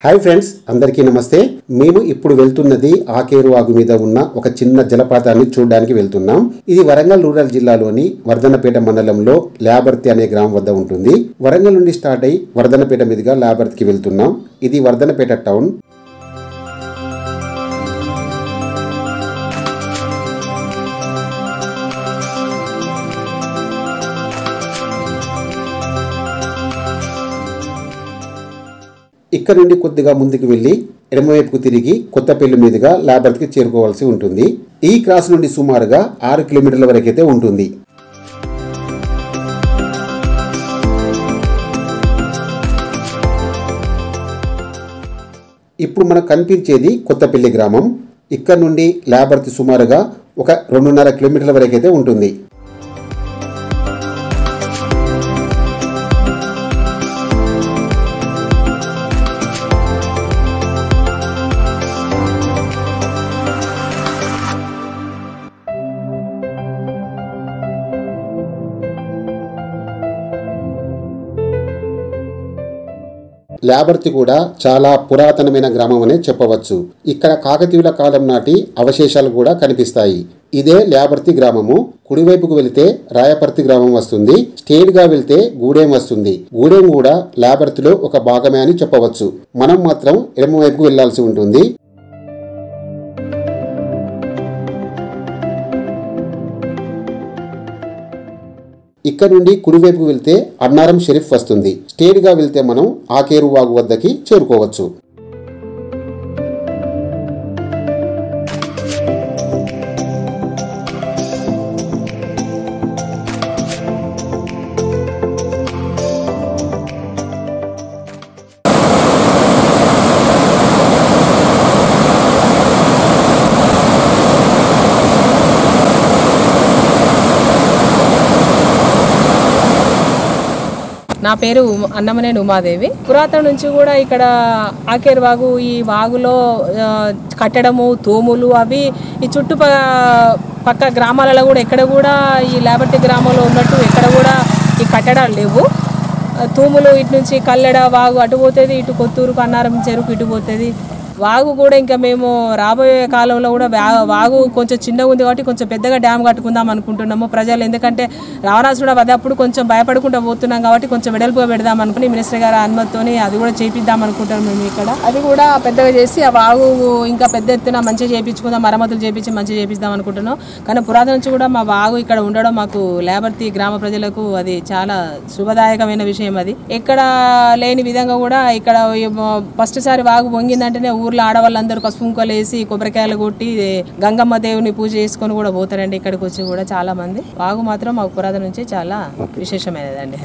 Hi friends, అందరికీ నమస్తే. మేము ఇప్పుడు వెళ్తున్నది ఆకేరు వాగు మీద ఉన్న ఒక చిన్న జలపాతాన్ని చూడడానికి వెళ్తున్నాం. ఇది వరంగల్ రూరల్ జిల్లాలోని వర్ధన్నపేట మండలంలో ల్యాబర్తి అనే గ్రామం వద్ద ఉంటుంది. వరంగల్ నుండి స్టార్ట్ అయి వర్ధన్నపేట మీదుగా ల్యాబర్తికి వెళ్తున్నాం. ఇది వర్ధన్నపేట టౌన్. ఇక్కడ నుండి కొద్దిగా ముందుకు వెళ్లి ఎడమవైపుకు తిరిగి కొత్తపల్లి మీదుగా ల్యాబర్తికి చేరుకోవాల్సి ఉంటుంది. ఈ క్రాస్ నుండి సుమారుగా 6 కిలోమీటర్ల వరకైతే ఉంటుంది. ఇప్పుడు మనకు కనిపించేది కొత్తపల్లి గ్రామం. ఇక్కడ నుండి ల్యాబర్తి సుమారుగా ఒక 2.5 కిలోమీటర్ల వరకైతే ఉంటుంది. ల్యాబర్తి కూడా చాలా పురాతనమైన గ్రామం అనే చెప్పవచ్చు. ఇక్కడ కాకతీయుల కాలం నాటి అవశేషాలు కూడా కనిపిస్తాయి. ఇదే ల్యాబర్తి గ్రామము. కుడివైపుకు వెళితే రాయపర్తి గ్రామం వస్తుంది. స్ట్రేట్ గా వెళ్తే గూడెం వస్తుంది. గూడెం కూడా ల్యాబర్తిలో ఒక భాగమే అని చెప్పవచ్చు. మనం మాత్రం ఎడమవైపుకు వెళ్లాల్సి ఉంటుంది. ఇక్కడ నుండి కుడివైపుకు వెళ్తే అన్నారంషరేఫ్ వస్తుంది. స్ట్రేట్ గా వెళ్తే మనం ఆకేరు వాగు వద్దకి చేరుకోవచ్చు. నా పేరు అన్నమనేని ఉమాదేవి. పురాతన నుంచి కూడా ఇక్కడ ఆకేరు వాగు, ఈ వాగులో కట్టడము, తూములు అవి ఈ పక్క గ్రామాలలో కూడా ఎక్కడ కూడా ఈ ల్యాబర్తి గ్రామంలో ఉన్నట్టు ఎక్కడ కూడా ఈ కట్టడాలు లేవు. తూములు ఇటు నుంచి కల్లెడ వాగు అటు పోతుంది, ఇటు కొత్తూరుకు అన్నారం చెరుకు ఇటు పోతుంది. వాగు కూడా ఇంకా మేము రాబోయే కాలంలో కూడా వాగు కొంచెం చిన్నగా ఉంది కాబట్టి కొంచెం పెద్దగా డ్యామ్ కట్టుకుందాం అనుకుంటున్నాము ప్రజలు. ఎందుకంటే రావణాసుడు అప్పుడు కొంచెం భయపడుకుంటూ పోతున్నాం కాబట్టి కొంచెం వెడల్పుగా పెడదాం అనుకుని మినిస్టర్ గారి అనుమతితోని అది కూడా చేపిద్దాం అనుకుంటున్నాం మేము. ఇక్కడ అది కూడా పెద్దగా చేసి ఆ వాగు ఇంకా పెద్ద ఎత్తున మంచిగా చేయించుకుందాం, మరమ్మతులు చేపించి మంచిగా చేపిద్దాం అనుకుంటున్నాం. కానీ పురాతన నుంచి కూడా మా వాగు ఇక్కడ ఉండడం మాకు ల్యాబర్తి గ్రామ ప్రజలకు అది చాలా శుభదాయకమైన విషయం. అది ఎక్కడ లేని విధంగా కూడా ఇక్కడ ఫస్ట్ సారి వాగు పొంగిందంటేనే ఊర్లో ఆడవాళ్ళందరూ పసుపు కుంకాలు వేసి కొబ్బరికాయలు కొట్టి గంగమ్మ దేవుని పూజ చేసుకొని కూడా పోతారండి. ఇక్కడికి వచ్చి కూడా చాలా మంది. వాగు మాత్రం మాకు పురాతన నుంచి చాలా విశేషమైనదండి.